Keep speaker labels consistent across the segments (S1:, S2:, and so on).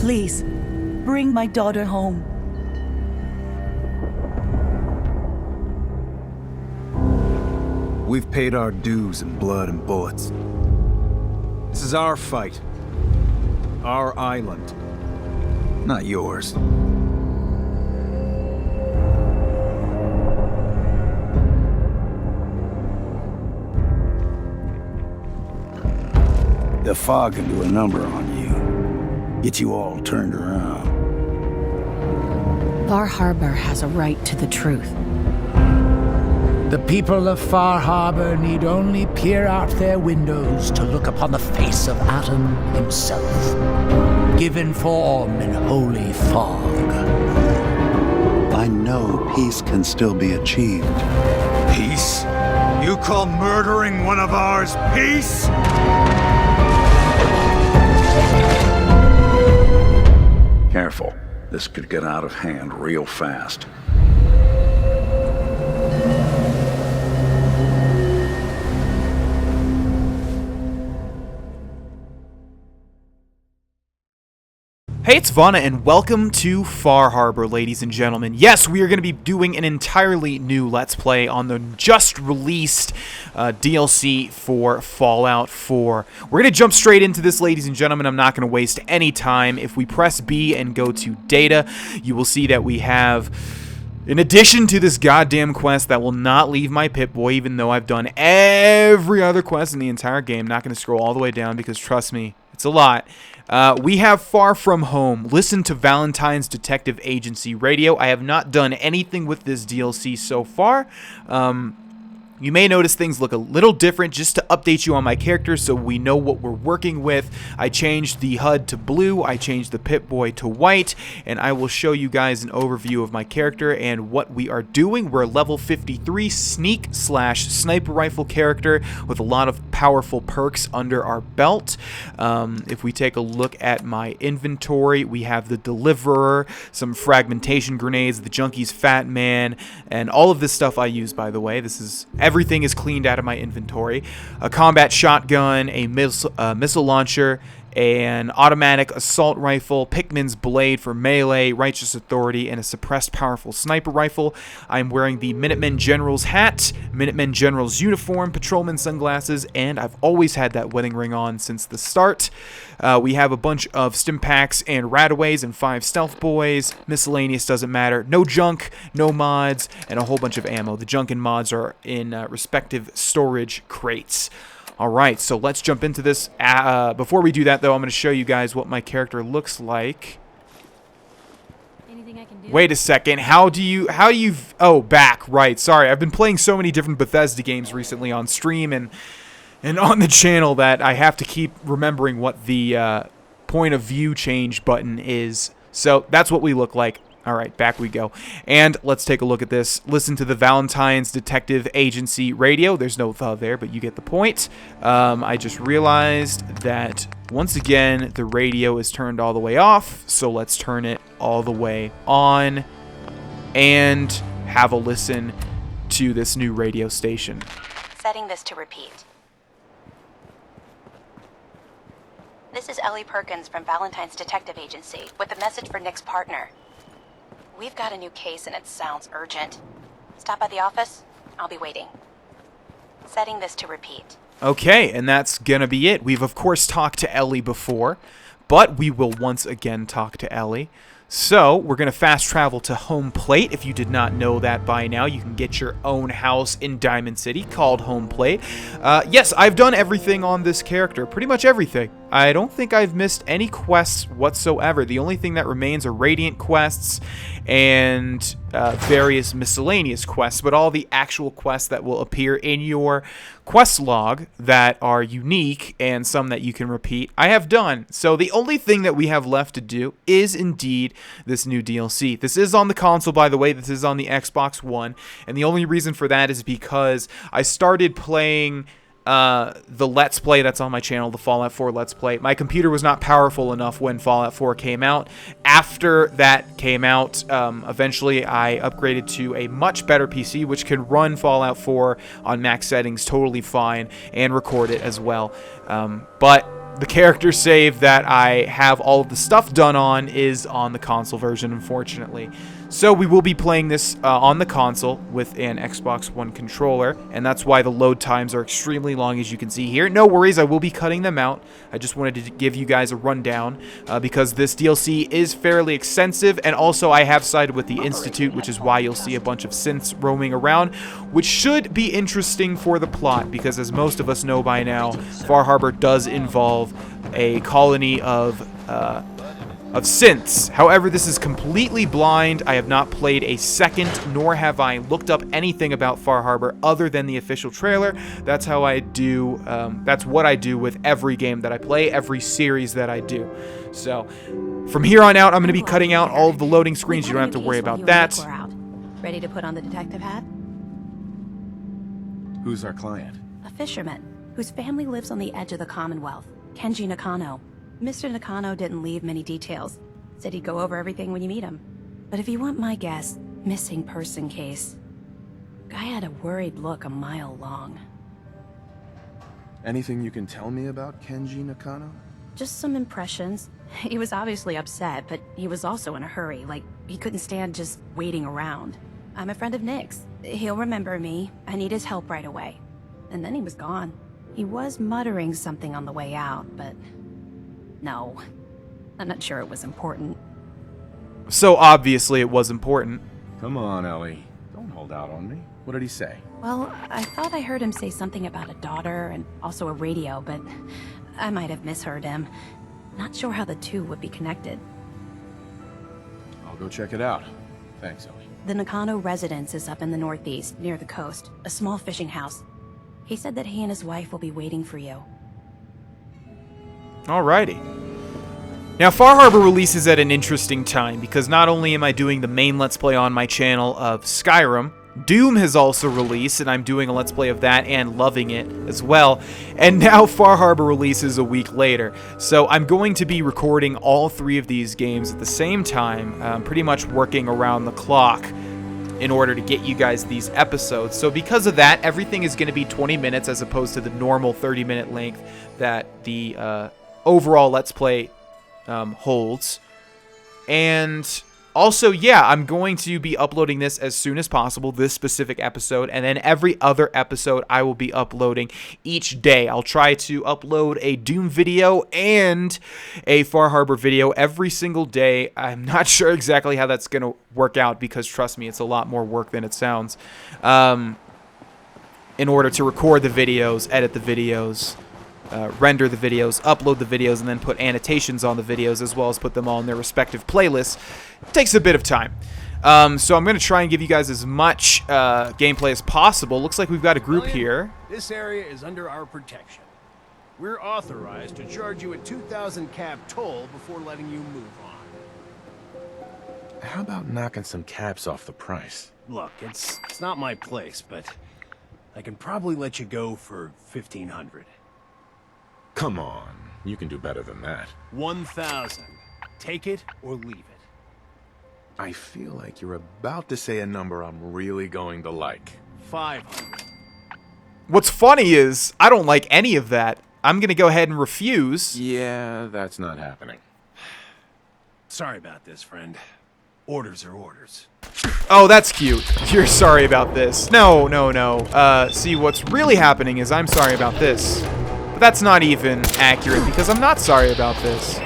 S1: Please, bring my daughter home.
S2: We've paid our dues in blood and bullets. This is our fight. Our island. Not yours.
S3: The fog can do a number on you. Get you all turned around.
S4: Far Harbor has a right to the truth.
S5: The people of Far Harbor need only peer out their windows to look upon the face of Adam himself, given form in holy fog.
S6: I know peace can still be achieved.
S2: Peace? You call murdering one of ours peace?
S3: Careful. This could get out of hand real fast.
S7: Hey, it's Vana, and welcome to Far Harbor, ladies and gentlemen. Yes, we are going to be doing an entirely new Let's Play on the just-released DLC for Fallout 4. We're going to jump straight into this, ladies and gentlemen. I'm not going to waste any time. If we press B and go to Data, you will see that we have, in addition to this goddamn quest that will not leave my Pip-Boy, even though I've done every other quest in the entire game. Not going to scroll all the way down because, trust me, it's a lot. We have Far From Home. Listen to Valentine's Detective Agency Radio. I have not done anything with this DLC so far. You may notice things look a little different just to update you on my character so we know what we're working with. I changed the HUD to blue, I changed the Pip-Boy to white, and I will show you guys an overview of my character and what we are doing. We're a level 53 sneak/sniper rifle character with a lot of powerful perks under our belt. If we take a look at my inventory, we have the Deliverer, some fragmentation grenades, the Junkie's Fat Man, and all of this stuff I use, by the way. Everything is cleaned out of my inventory. A combat shotgun, a missile launcher, an automatic assault rifle, Pickman's blade for melee, Righteous Authority, and a suppressed powerful sniper rifle. I'm wearing the Minutemen General's hat, Minutemen General's uniform, patrolman sunglasses, and I've always had that wedding ring on since the start. We have a bunch of stim packs and rataways and 5 stealth boys. Miscellaneous doesn't matter. No junk, no mods, and a whole bunch of ammo. The junk and mods are in respective storage crates. Alright, so let's jump into this. Before we do that, though, I'm going to show you guys what my character looks like.
S4: Anything I can do?
S7: Wait a second. Oh, back. Right. Sorry. I've been playing so many different Bethesda games recently on stream and on the channel that I have to keep remembering what the point of view change button is. So that's what we look like. All right, back we go. And let's take a look at this. Listen to the Valentine's Detective Agency Radio. There's no "the" there, but you get the point. I just realized that, once again, the radio is turned all the way off. So let's turn it all the way on and have a listen to this new radio station.
S8: Setting this to repeat. This is Ellie Perkins from Valentine's Detective Agency with a message for Nick's partner. We've got a new case and it sounds urgent. Stop by the office. I'll be waiting. Setting this to repeat.
S7: Okay, and that's gonna be it. We've of course talked to Ellie before, but we will once again talk to Ellie. So, we're going to fast travel to Home Plate. If you did not know that by now, you can get your own house in Diamond City called Home Plate. Yes, I've done everything on this character. Pretty much everything. I don't think I've missed any quests whatsoever. The only thing that remains are Radiant quests and various miscellaneous quests, but all the actual quests that will appear in your quest log that are unique and some that you can repeat, I have done. So the only thing that we have left to do is indeed this new DLC. This is on the console, by the way. This is on the Xbox One, and the only reason for that is because I started playing the Let's Play that's on my channel, the Fallout 4 Let's Play. My computer was not powerful enough when Fallout 4 came out. After that came out, eventually I upgraded to a much better PC, which can run Fallout 4 on max settings totally fine and record it as well. But the character save that I have all of the stuff done on is on the console version, unfortunately. So we will be playing this on the console with an Xbox One controller, and that's why the load times are extremely long, as you can see here. No worries, I will be cutting them out. I just wanted to give you guys a rundown because this DLC is fairly extensive, and also I have sided with the Institute, which is why you'll see a bunch of synths roaming around, which should be interesting for the plot, because as most of us know by now, Far Harbor does involve a colony of synths. However, this is completely blind. I have not played a second, nor have I looked up anything about Far Harbor other than the official trailer. That's how I do, that's what I do with every game that I play, every series that I do. So, from here on out, I'm going to be cutting out all of the loading screens. You don't have to worry about that.
S8: Ready to put on the detective hat?
S2: Who's our client?
S8: A fisherman whose family lives on the edge of the Commonwealth, Kenji Nakano. Mr. Nakano didn't leave many details. Said he'd go over everything when you meet him. But if you want my guess, missing person case. Guy had a worried look a mile long.
S9: Anything you can tell me about Kenji Nakano?
S8: Just some impressions. He was obviously upset, but he was also in a hurry, like he couldn't stand just waiting around. I'm a friend of Nick's. He'll remember me. I need his help right away. And then he was gone. He was muttering something on the way out, but... no. I'm not sure it was important.
S7: So obviously it was important.
S9: Come on, Ellie. Don't hold out on me. What did he say?
S8: Well, I thought I heard him say something about a daughter and also a radio, but I might have misheard him. Not sure how the two would be connected.
S9: I'll go check it out. Thanks, Ellie.
S8: The Nakano residence is up in the northeast, near the coast. A small fishing house. He said that he and his wife will be waiting for you.
S7: Alrighty. Now, Far Harbor releases at an interesting time, because not only am I doing the main Let's Play on my channel of Skyrim, Doom has also released, and I'm doing a Let's Play of that and loving it as well, and now Far Harbor releases a week later. So I'm going to be recording all three of these games at the same time, pretty much working around the clock in order to get you guys these episodes. So because of that, everything is going to be 20 minutes as opposed to the normal 30-minute length that the overall Let's Play holds. And also, yeah, I'm going to be uploading this as soon as possible, this specific episode, and then every other episode I will be uploading each day. I'll try to upload a Doom video and a Far Harbor video every single day. I'm not sure exactly how that's going to work out because, trust me, it's a lot more work than it sounds. In order to record the videos, edit the videos, render the videos, upload the videos, and then put annotations on the videos, as well as put them all in their respective playlists. It takes a bit of time. So I'm going to try and give you guys as much gameplay as possible. Looks like we've got a group here.
S10: This area is under our protection. We're authorized to charge you a 2,000 cap toll before letting you move on.
S9: How about knocking some caps off the price?
S10: Look, it's not my place, but I can probably let you go for 1,500.
S9: Come on, you can do better than that.
S10: 1,000. Take it or leave it.
S9: I feel like you're about to say a number I'm really going to like.
S10: 500.
S7: What's funny is, I don't like any of that. I'm going to go ahead and refuse.
S9: Yeah, that's not happening.
S10: Sorry about this, friend. Orders are orders.
S7: Oh, that's cute. You're sorry about this. No, no, no. See, what's really happening is I'm sorry about this. That's not even accurate, because I'm not sorry about this.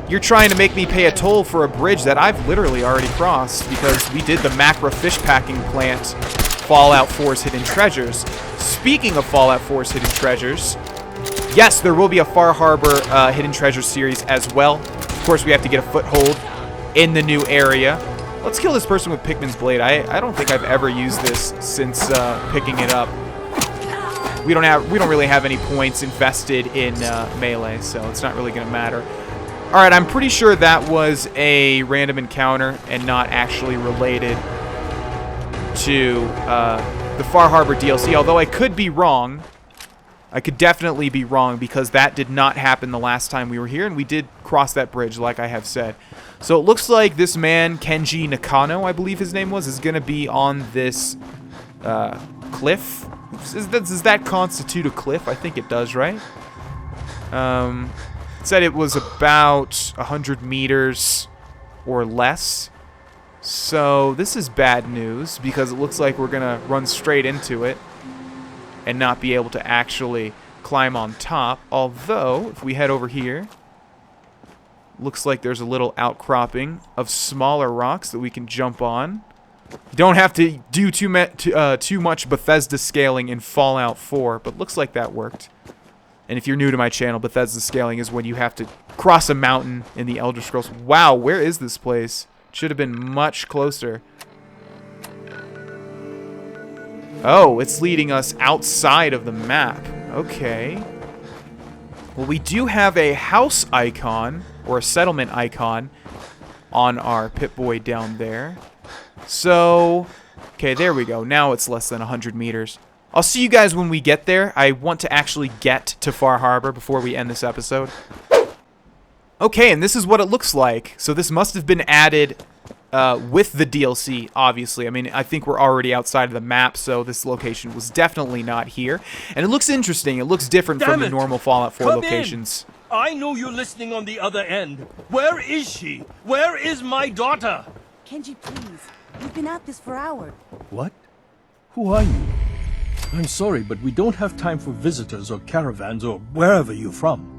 S7: You're trying to make me pay a toll for a bridge that I've literally already crossed, because we did the Macra fish packing plant Fallout 4's Hidden Treasures. Speaking of Fallout 4's Hidden Treasures, yes, there will be a Far Harbor Hidden Treasure series as well. Of course, we have to get a foothold in the new area. Let's kill this person with Pikmin's Blade. I don't think I've ever used this since picking it up. We don't really have any points invested in melee, so it's not really going to matter. All right, I'm pretty sure that was a random encounter and not actually related to the Far Harbor DLC, although I could be wrong. I could definitely be wrong, because that did not happen the last time we were here, and we did cross that bridge, like I have said. So it looks like this man, Kenji Nakano, I believe his name was, is going to be on this cliff. Does that constitute a cliff? I think it does, right? Said it was about 100 meters or less. So this is bad news because it looks like we're gonna run straight into it and not be able to actually climb on top. Although, if we head over here, looks like there's a little outcropping of smaller rocks that we can jump on. Don't have to do too much Bethesda scaling in Fallout 4, but looks like that worked. And if you're new to my channel, Bethesda scaling is when you have to cross a mountain in the Elder Scrolls. Wow, where is this place? Should have been much closer. Oh, it's leading us outside of the map. Okay. Well, we do have a house icon, or a settlement icon, on our Pip-Boy down there. So, okay, there we go. Now it's less than 100 meters. I'll see you guys when we get there. I want to actually get to Far Harbor before we end this episode. Okay, and this is what it looks like. So this must have been added with the DLC, obviously. I mean, I think we're already outside of the map, so this location was definitely not here. And it looks interesting. It looks different from the normal Fallout 4 locations.
S11: I know you're listening on the other end. Where is she? Where is my daughter?
S1: Kenji, please. We've been at this for hours.
S11: What? Who are you? I'm sorry, but we don't have time for visitors or caravans or wherever you're from.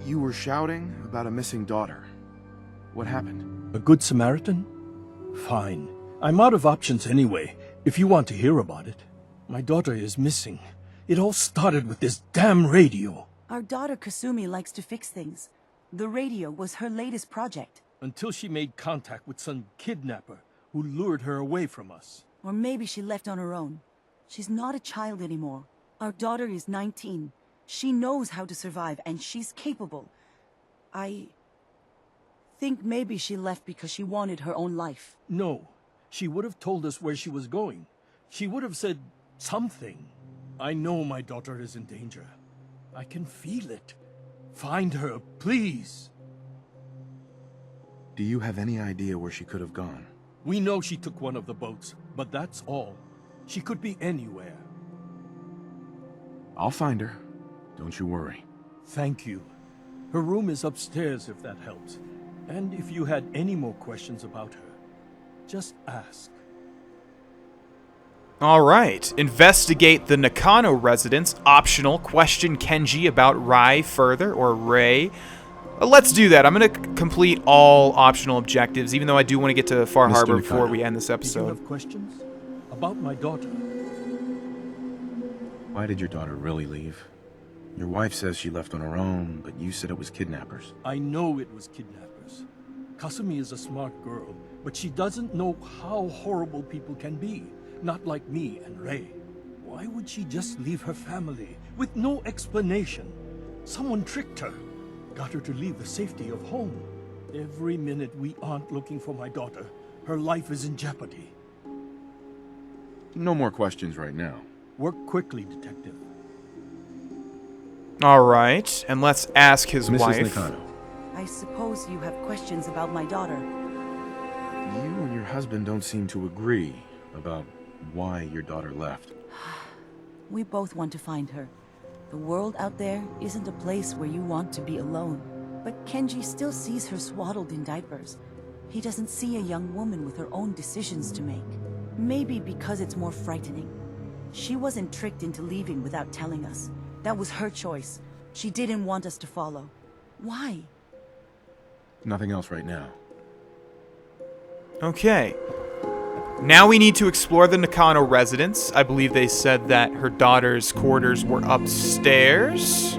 S9: You were shouting about a missing daughter. What happened?
S11: A good Samaritan? Fine. I'm out of options anyway, if you want to hear about it. My daughter is missing. It all started with this damn radio.
S1: Our daughter Kasumi likes to fix things. The radio was her latest project.
S11: Until she made contact with some kidnapper who lured her away from us.
S1: Or maybe she left on her own. She's not a child anymore. Our daughter is 19. She knows how to survive, and she's capable. I think maybe she left because she wanted her own life.
S11: No. She would have told us where she was going. She would have said something. I know my daughter is in danger. I can feel it. Find her, please.
S9: Do you have any idea where she could have gone?
S11: We know she took one of the boats, but that's all. She could be anywhere.
S9: I'll find her. Don't you worry.
S11: Thank you. Her room is upstairs if that helps. And if you had any more questions about her, just ask.
S7: Alright. Investigate the Nakano residence. Optional. Question Kenji about Rai further, or Ray. Let's do that. I'm going to complete all optional objectives, even though I do want to get to Far Harbor before we end this episode.
S11: Do you have questions? About my daughter?
S9: Why did your daughter really leave? Your wife says she left on her own, but you said it was kidnappers.
S11: I know it was kidnappers. Kasumi is a smart girl, but she doesn't know how horrible people can be. Not like me and Ray. Why would she just leave her family with no explanation? Someone tricked her. Got her to leave the safety of home. Every minute we aren't looking for my daughter, her life is in jeopardy.
S9: No more questions right now.
S11: Work quickly, Detective.
S7: Alright, and let's ask his
S9: Mrs.
S7: wife.
S9: Nakano.
S1: I suppose you have questions about my daughter.
S9: You and your husband don't seem to agree about why your daughter left.
S1: We both want to find her. The world out there isn't a place where you want to be alone. But Kenji still sees her swaddled in diapers. He doesn't see a young woman with her own decisions to make. Maybe because it's more frightening. She wasn't tricked into leaving without telling us. That was her choice. She didn't want us to follow. Why?
S9: Nothing else right now.
S7: Okay. Now we need to explore the Nakano residence. I believe they said that her daughter's quarters were upstairs.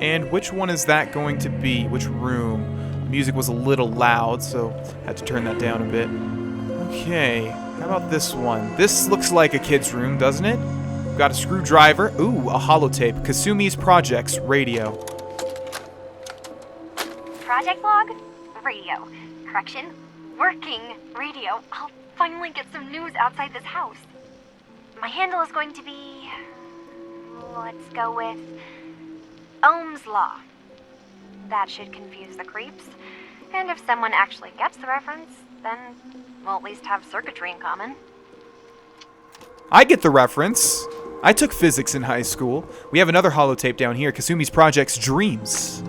S7: And which one is that going to be? Which room? The music was a little loud, so had to turn that down a bit. Okay, how about this one? This looks like a kid's room, doesn't it? We've got a screwdriver. Ooh, a holotape. Kasumi's Projects Radio.
S12: Project log? Radio. Correction? Working radio. I'll finally get some news outside this house. My handle is going to be... let's go with... Ohm's Law. That should confuse the creeps. And if someone actually gets the reference, then we'll at least have circuitry in common.
S7: I get the reference. I took physics in high school. We have another holotape down here, Kasumi's Project's Dreams.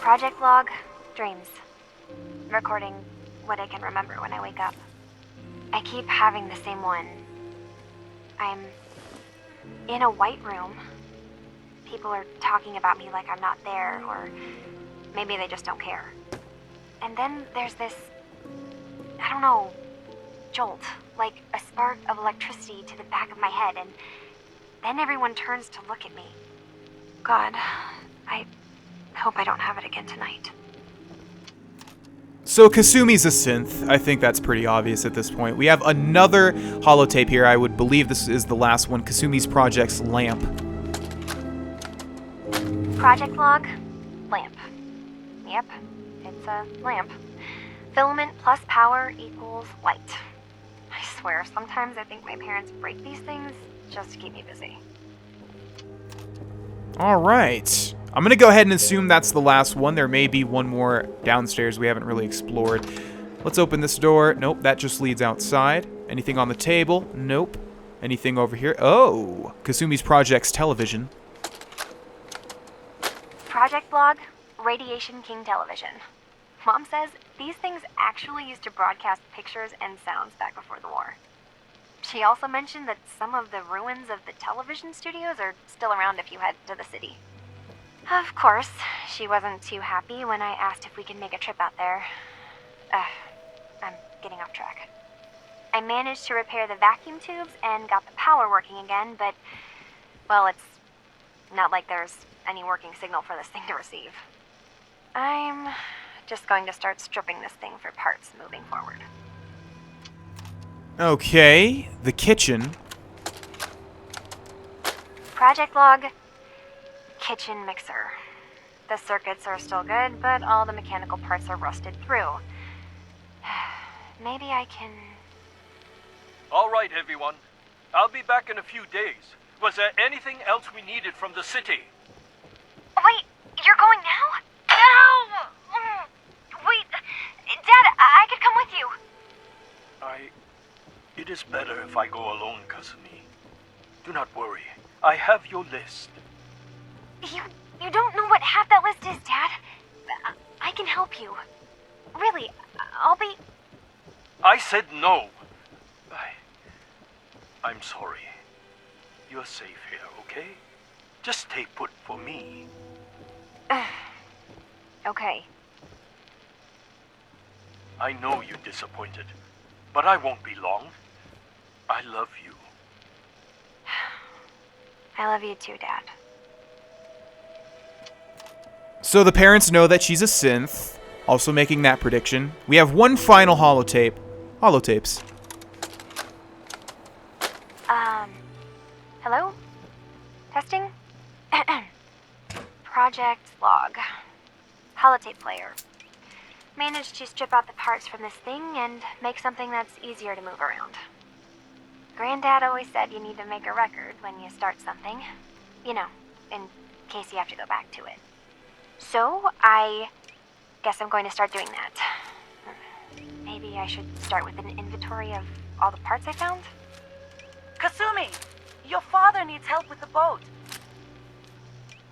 S12: Project log, dreams. Recording what I can remember when I wake up. I keep having the same one. I'm in a white room. People are talking about me like I'm not there, or maybe they just don't care. And then there's this, I don't know, jolt, like a spark of electricity to the back of my head, and then everyone turns to look at me. God, I hope I don't have it again tonight.
S7: So Kasumi's a synth. I think that's pretty obvious at this point. We have another holotape here. I would believe this is the last one. Kasumi's Project's Lamp.
S12: Project log, lamp. Yep, it's a lamp. Filament plus power equals light. I swear, sometimes I think my parents break these things just to keep me busy.
S7: Alright. I'm going to go ahead and assume that's the last one. There may be one more downstairs we haven't really explored. Let's open this door. Nope, that just leads outside. Anything on the table? Nope. Anything over here? Oh, Kasumi's Project's television.
S12: Project log, Radiation King television. Mom says these things actually used to broadcast pictures and sounds back before the war. She also mentioned that some of the ruins of the television studios are still around if you head to the city. Of course, she wasn't too happy when I asked if we could make a trip out there. I'm getting off track. I managed to repair the vacuum tubes and got the power working again, but, well, it's not like there's any working signal for this thing to receive. I'm just going to start stripping this thing for parts moving forward.
S7: Okay, the kitchen.
S12: Project log, kitchen mixer. The circuits are still good, but all the mechanical parts are rusted through. Maybe I can...
S11: All right, everyone. I'll be back in a few days. Was there anything else we needed from the city?
S12: Wait, you're going now? No! Wait, Dad, I could come with you.
S11: It is better if I go alone, Kasumi. Do not worry. I have your list.
S12: You don't know what half that list is, Dad. I can help you. Really, I'll be...
S11: I said no. I'm sorry. You're safe here, okay? Just stay put for me.
S12: Okay.
S11: I know you're disappointed, but I won't be long. I love you.
S12: I love you too, Dad.
S7: So the parents know that she's a synth, also making that prediction. We have one final holotape. Holotapes.
S12: Hello? Testing? Project log. Holotape player. Managed to strip out the parts from this thing and make something that's easier to move around. Granddad always said you need to make a record when you start something. You know, in case you have to go back to it. So, I guess I'm going to start doing that. Maybe I should start with an inventory of all the parts I found?
S1: Kasumi! Your father needs help with the boat.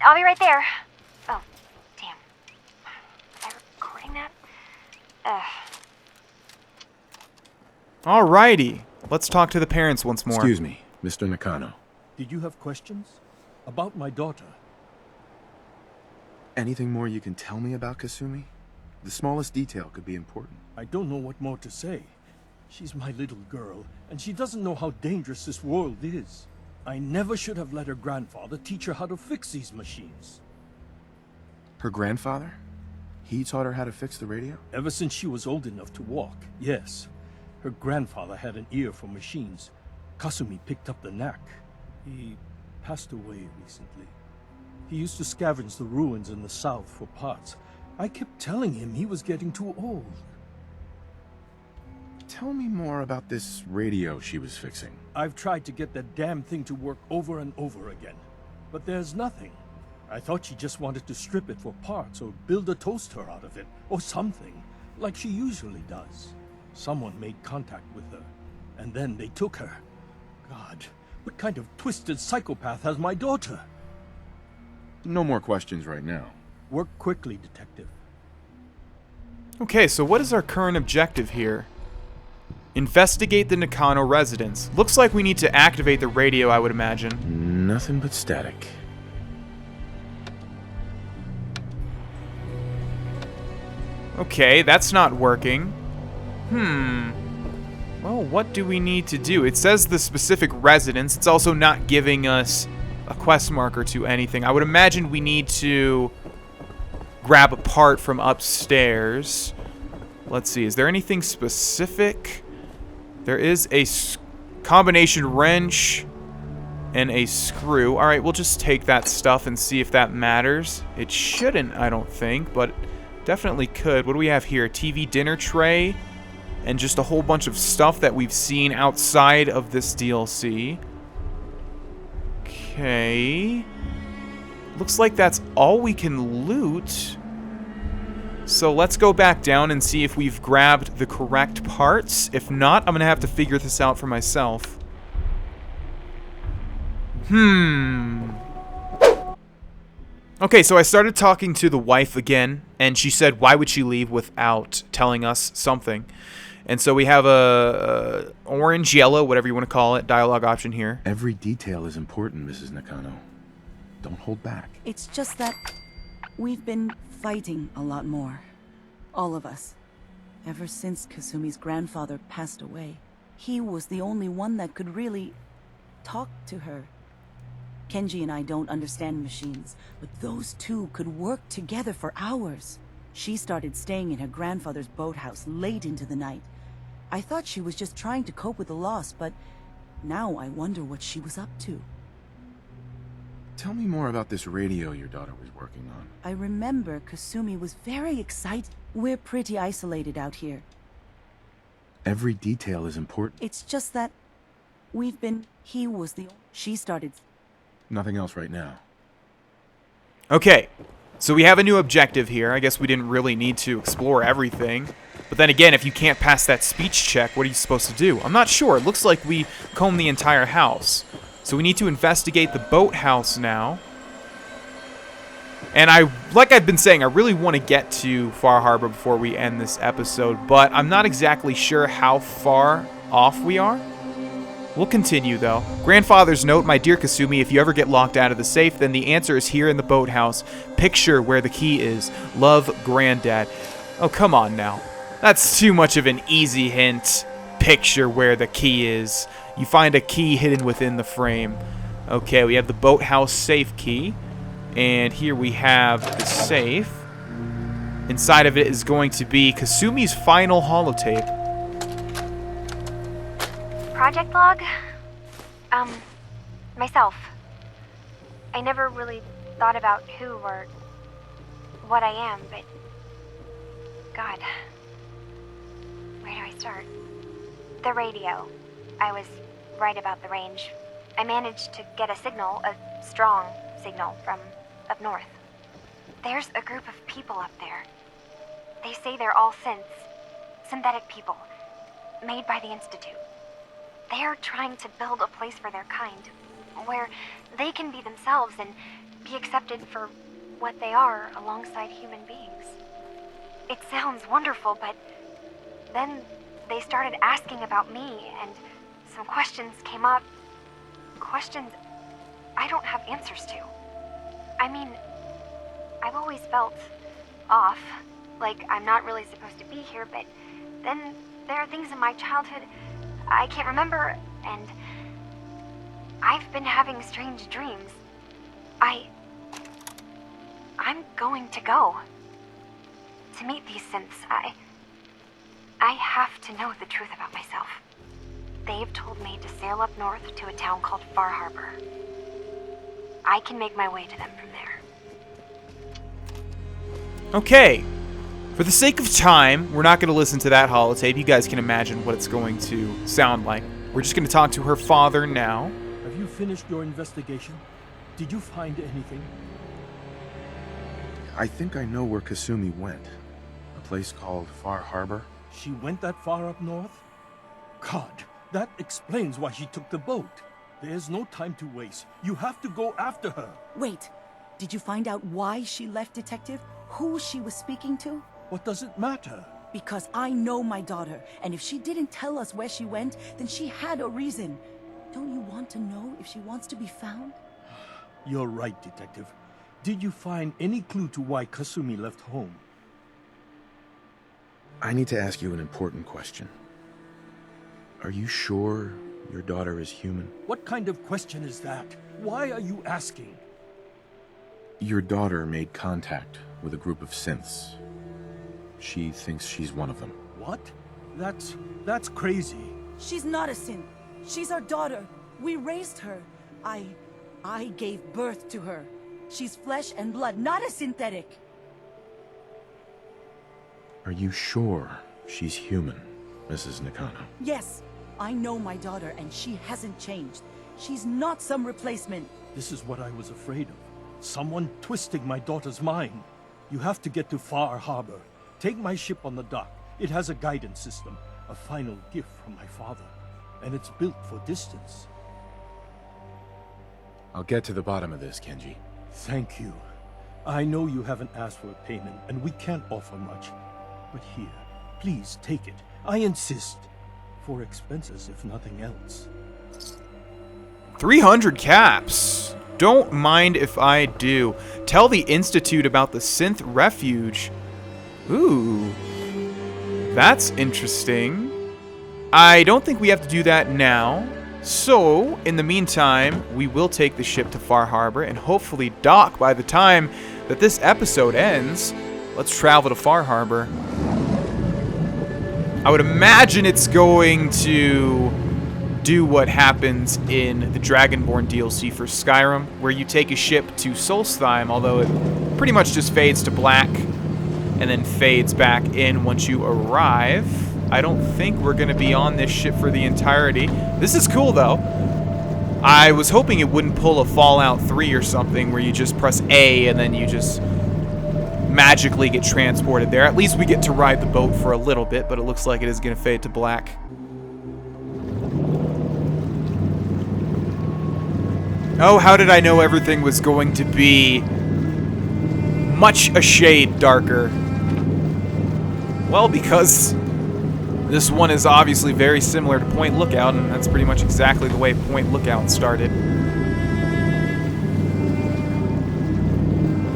S12: I'll be right there. Oh, damn. Was I recording that?
S7: Alrighty. Let's talk to the parents once more.
S9: Excuse me, Mr. Nakano.
S11: Did you have questions? About my daughter?
S9: Anything more you can tell me about Kasumi? The smallest detail could be important.
S11: I don't know what more to say. She's my little girl, and she doesn't know how dangerous this world is. I never should have let her grandfather teach her how to fix these machines.
S9: Her grandfather? He taught her how to fix the radio?
S11: Ever since she was old enough to walk, yes. Her grandfather had an ear for machines. Kasumi picked up the knack. He passed away recently. He used to scavenge the ruins in the south for parts. I kept telling him he was getting too old.
S9: Tell me more about this radio she was fixing.
S11: I've tried to get that damn thing to work over and over again, but there's nothing. I thought she just wanted to strip it for parts or build a toaster out of it, or something, like she usually does. Someone made contact with her, and then they took her. God, what kind of twisted psychopath has my daughter?
S9: No more questions right now.
S11: Work quickly, Detective.
S7: Okay, so what is our current objective here? Investigate the Nakano residence. Looks like we need to activate the radio, I would imagine.
S9: Nothing but static.
S7: Okay, that's not working. Well, what do we need to do? It says the specific residence. It's also not giving us a quest marker to anything. I would imagine we need to grab a part from upstairs. Let's see, is there anything specific? There is a combination wrench and a screw. Alright, we'll just take that stuff and see if that matters. It shouldn't, I don't think, but definitely could. What do we have here? TV dinner tray and just a whole bunch of stuff that we've seen outside of this DLC. Okay. Looks like that's all we can loot. So let's go back down and see if we've grabbed the correct parts. If not, I'm going to have to figure this out for myself. Okay, so I started talking to the wife again, and she said, why would she leave without telling us something? And so we have a orange, yellow, whatever you want to call it, dialogue option here.
S9: Every detail is important, Mrs. Nakano. Don't hold back.
S1: It's just that we've been fighting a lot more. All of us. Ever since Kasumi's grandfather passed away. He was the only one that could really talk to her. Kenji and I don't understand machines, but those two could work together for hours. She started staying in her grandfather's boathouse late into the night. I thought she was just trying to cope with the loss, but now I wonder what she was up to.
S9: Tell me more about this radio your daughter was working on.
S1: I remember Kasumi was very excited. We're pretty isolated out here.
S9: Every detail is important.
S1: It's just that he was she started.
S9: Nothing else right now.
S7: Okay, so we have a new objective here. I guess we didn't really need to explore everything. But then again, if you can't pass that speech check, what are you supposed to do? I'm not sure. It looks like we combed the entire house. So we need to investigate the boathouse now. And like I've been saying, I really want to get to Far Harbor before we end this episode, but I'm not exactly sure how far off we are. We'll continue, though. Grandfather's note, my dear Kasumi, if you ever get locked out of the safe, then the answer is here in the boathouse. Picture where the key is. Love, Granddad. Oh, come on now. That's too much of an easy hint. Picture where the key is. You find a key hidden within the frame. Okay, we have the boathouse safe key. And here we have the safe. Inside of it is going to be Kasumi's final holotape.
S12: Project log? Myself. I never really thought about who or what I am, but... God. Where do I start? The radio. I was right about the range. I managed to get a signal, a strong signal, from up north. There's a group of people up there. They say they're all synthetic people, made by the Institute. They're trying to build a place for their kind, where they can be themselves and be accepted for what they are alongside human beings. It sounds wonderful, but then they started asking about me, and some questions came up. Questions I don't have answers to. I mean, I've always felt off, like I'm not really supposed to be here, but then there are things in my childhood I can't remember, and I've been having strange dreams. I'm going to go to meet these synths. I have to know the truth about myself. They've told me to sail up north to a town called Far Harbor. I can make my way to them from there.
S7: Okay. For the sake of time, we're not going to listen to that holotape. You guys can imagine what it's going to sound like. We're just going to talk to her father now.
S11: Have you finished your investigation? Did you find anything?
S9: I think I know where Kasumi went. A place called Far Harbor.
S11: She went that far up north? God, That explains why she took the boat. There's no time to waste. You have to go after her.
S1: Wait, did you find out why she left, Detective? Who she was speaking to?
S11: What does it matter?
S1: Because I know my daughter, and if she didn't tell us where she went, then she had a reason. Don't you want to know if she wants to be found?
S11: You're right, Detective. Did you find any clue to why Kasumi left home?
S9: I need to ask you an important question. Are you sure your daughter is human?
S11: What kind of question is that? Why are you asking?
S9: Your daughter made contact with a group of synths. She thinks she's one of them.
S11: What? That's crazy.
S1: She's not a synth. She's our daughter. We raised her. I gave birth to her. She's flesh and blood, not a synthetic.
S9: Are you sure she's human, Mrs. Nakano?
S1: Yes, I know my daughter, and she hasn't changed. She's not some replacement.
S11: This is what I was afraid of. Someone twisting my daughter's mind. You have to get to Far Harbor. Take my ship on the dock. It has a guidance system, a final gift from my father, and it's built for distance.
S9: I'll get to the bottom of this, Kenji.
S11: Thank you. I know you haven't asked for a payment, and we can't offer much. But here, please take it. I insist. For expenses, if nothing else.
S7: 300 caps. Don't mind if I do. Tell the Institute about the Synth Refuge. Ooh. That's interesting. I don't think we have to do that now. So, in the meantime, we will take the ship to Far Harbor and hopefully dock by the time that this episode ends. Let's travel to Far Harbor. I would imagine it's going to do what happens in the Dragonborn DLC for Skyrim, where you take a ship to Solstheim, although it pretty much just fades to black and then fades back in once you arrive. I don't think we're going to be on this ship for the entirety. This is cool, though. I was hoping it wouldn't pull a Fallout 3 or something where you just press A and then you just magically get transported there. At least we get to ride the boat for a little bit, but it looks like it is going to fade to black. Oh, how did I know everything was going to be much a shade darker? Well, because this one is obviously very similar to Point Lookout, and that's pretty much exactly the way Point Lookout started.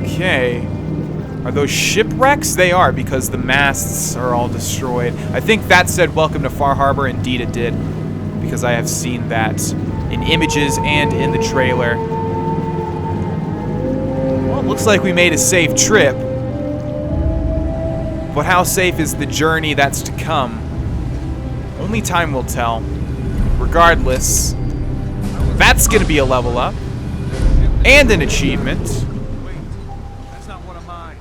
S7: Okay. Are those shipwrecks? They are, because the masts are all destroyed. I think that said welcome to Far Harbor. Indeed it did, because I have seen that in images and in the trailer. Well, it looks like we made a safe trip. But how safe is the journey that's to come? Only time will tell. Regardless, that's going to be a level up. And an achievement.
S10: Wait, that's not one of mine.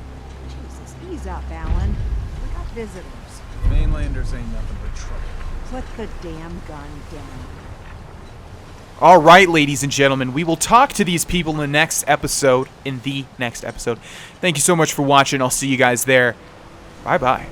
S13: Jesus, ease up, Alan. We got visitors.
S2: Mainlanders ain't nothing but trouble.
S13: Put the damn gun down.
S7: All right, ladies and gentlemen, we will talk to these people in the next episode. Thank you so much for watching. I'll see you guys there. Bye-bye.